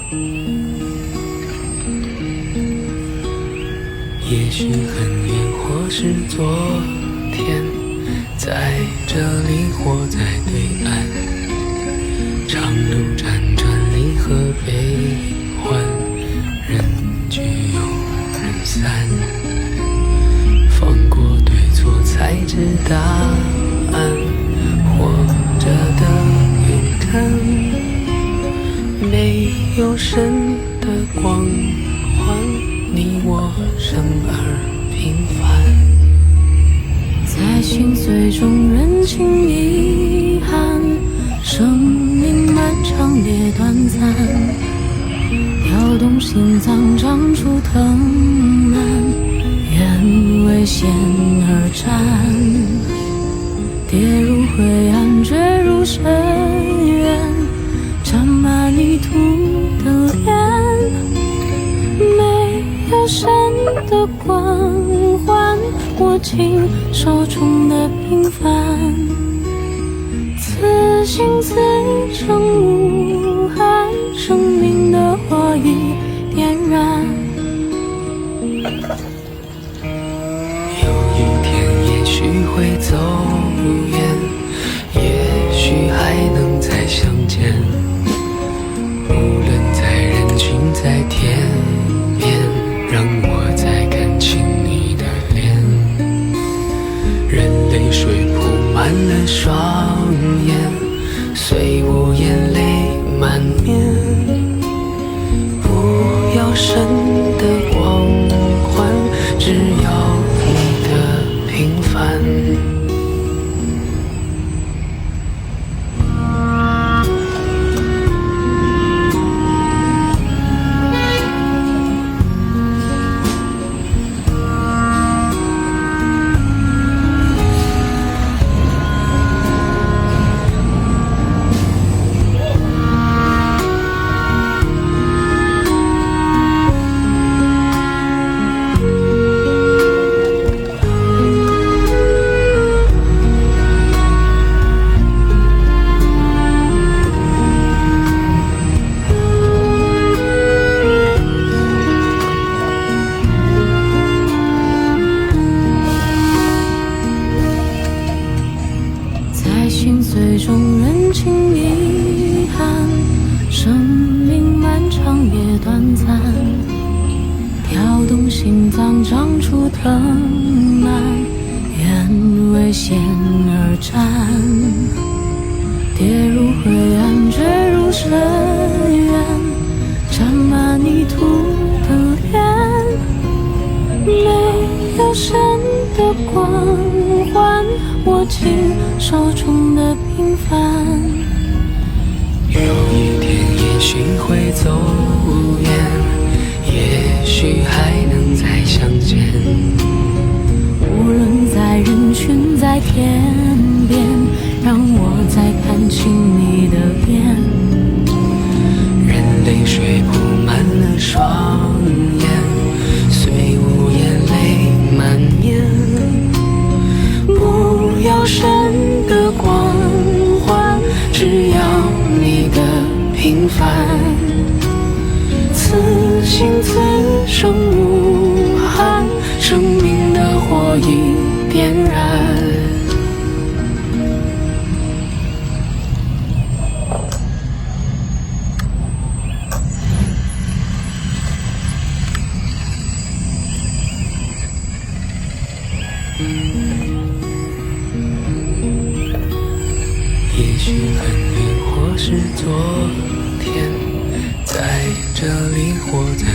也许很远，或是昨天，在这里或在对岸，长路辗转，离合悲欢，人聚又人散，放过对错才知答案，活着的勇敢，没有神的光环，你我生而平凡，在心碎中认清遗憾，生命漫长也短暂，跳动心脏长出藤蔓，愿为险而战，跌入灰暗坠入深渊，沾满泥土的脸，没有神的光环，握紧手中的平凡，此心此生无憾，生命的火已点燃。有一天也许会走远，也许还能再相见，无论在人群在天边，让我再看清你的脸，任泪水铺满了双眼，虽无言泪满面，不要神的光环，只要你的平凡。心碎中认清遗憾，生命漫长也短暂，跳动心脏长出藤蔓，愿为险而战，跌入灰暗坠入深渊，沾满泥土的脸，没有神的光环，握紧手中的平凡。有一天也许会走远，也许还能再相见，无论在人群在天边，让我再看清你的脸，任泪水铺满了双眼，虽无言泪满面，不要神的光环，只要你的平凡，此心此生无憾，生命的火已点燃。也许很远，或是昨天，在这里或在